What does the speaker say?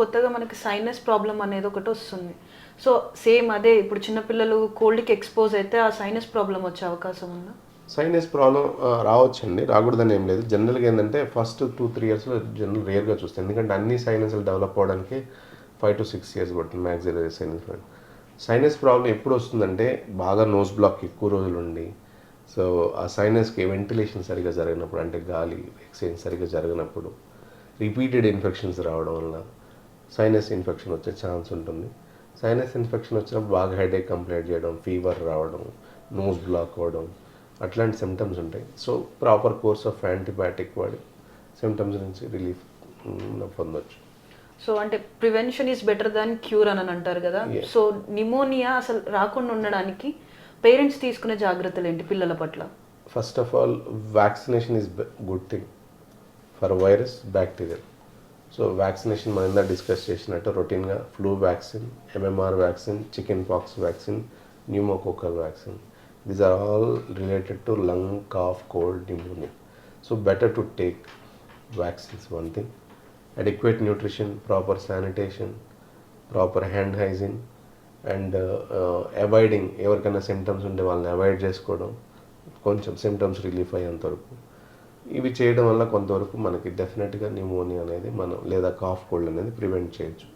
కొత్తగా మనకి sinus problem అనేది ఒకటి వస్తుంది. సో సేమ్ అదే ఇప్పుడు చిన్నపిల్లలు కోల్డ్‌కి ఎక్స్‌పోజ్ అయితే ఆ సైనస్ ప్రాబ్లమ్ వచ్చే అవకాశం ఉందా? సైనస్ ప్రాబ్లం రావచ్చండి, రాకూడదని ఏం లేదు. జనరల్గా ఏంటంటే ఫస్ట్ 2-3 ఇయర్స్లో జనరల్ రేర్గా చూస్తాం, ఎందుకంటే అన్ని సైనస్లు డెవలప్ అవ్వడానికి 5-6 ఇయర్స్ పడుతుంది మ్యాక్సిలరీ సైనస్. సైనస్ ప్రాబ్లం ఎప్పుడు వస్తుందంటే బాగా నోస్ బ్లాక్ ఎక్కువ రోజులు ఉండి, సో ఆ సైనస్కి వెంటిలేషన్ సరిగ్గా జరిగినప్పుడు, అంటే గాలి ఎక్స్చేంజ్ సరిగ్గా జరిగినప్పుడు, రిపీటెడ్ ఇన్ఫెక్షన్స్ రావడం వల్ల సైనస్ ఇన్ఫెక్షన్ వచ్చే ఛాన్స్ ఉంటుంది. సైనస్ ఇన్ఫెక్షన్ వచ్చినప్పుడు బాగా హెడేక్ కంప్లైంట్ చేయడం, ఫీవర్ రావడం, నోస్ బ్లాక్ అవ్వడం, అట్లాంటి సిమ్టమ్స్ ఉంటాయి. So proper course of antibiotic వాడి సిమ్టమ్స్ నుంచి రిలీఫ్ పొందొచ్చు. సో అంటే prevention is better than cure అని అంటారు కదా. Yes. సో నిమోనియా అసలు రాకుండా ఉండడానికి పేరెంట్స్ తీసుకునే జాగ్రత్తలు ఏంటి పిల్లల పట్ల? First of all vaccination is good thing for virus, bacterial. So vaccination మనం ఇందా డిస్కస్ చేసినట్టు రొటీన్గా flu vaccine, MMR vaccine, chicken pox vaccine, pneumococcal vaccine, these are all related to lung, cough, cold, pneumonia. So better to take vaccines, one thing. Adequate nutrition, proper sanitation, proper hand hygiene, and avoiding ఎవరికైనా symptoms ఉంటే వాళ్ళని avoid చేసుకోవడం, కొంచెం symptoms relief అయ్యేంతవరకు. ఇవి చేయడం వల్ల కొంతవరకు మనకి డెఫినెట్గా న్యూమోనియా అనేది మనం లేదా కాఫ్ కోల్డ్ అనేది ప్రివెంట్ చేయొచ్చు.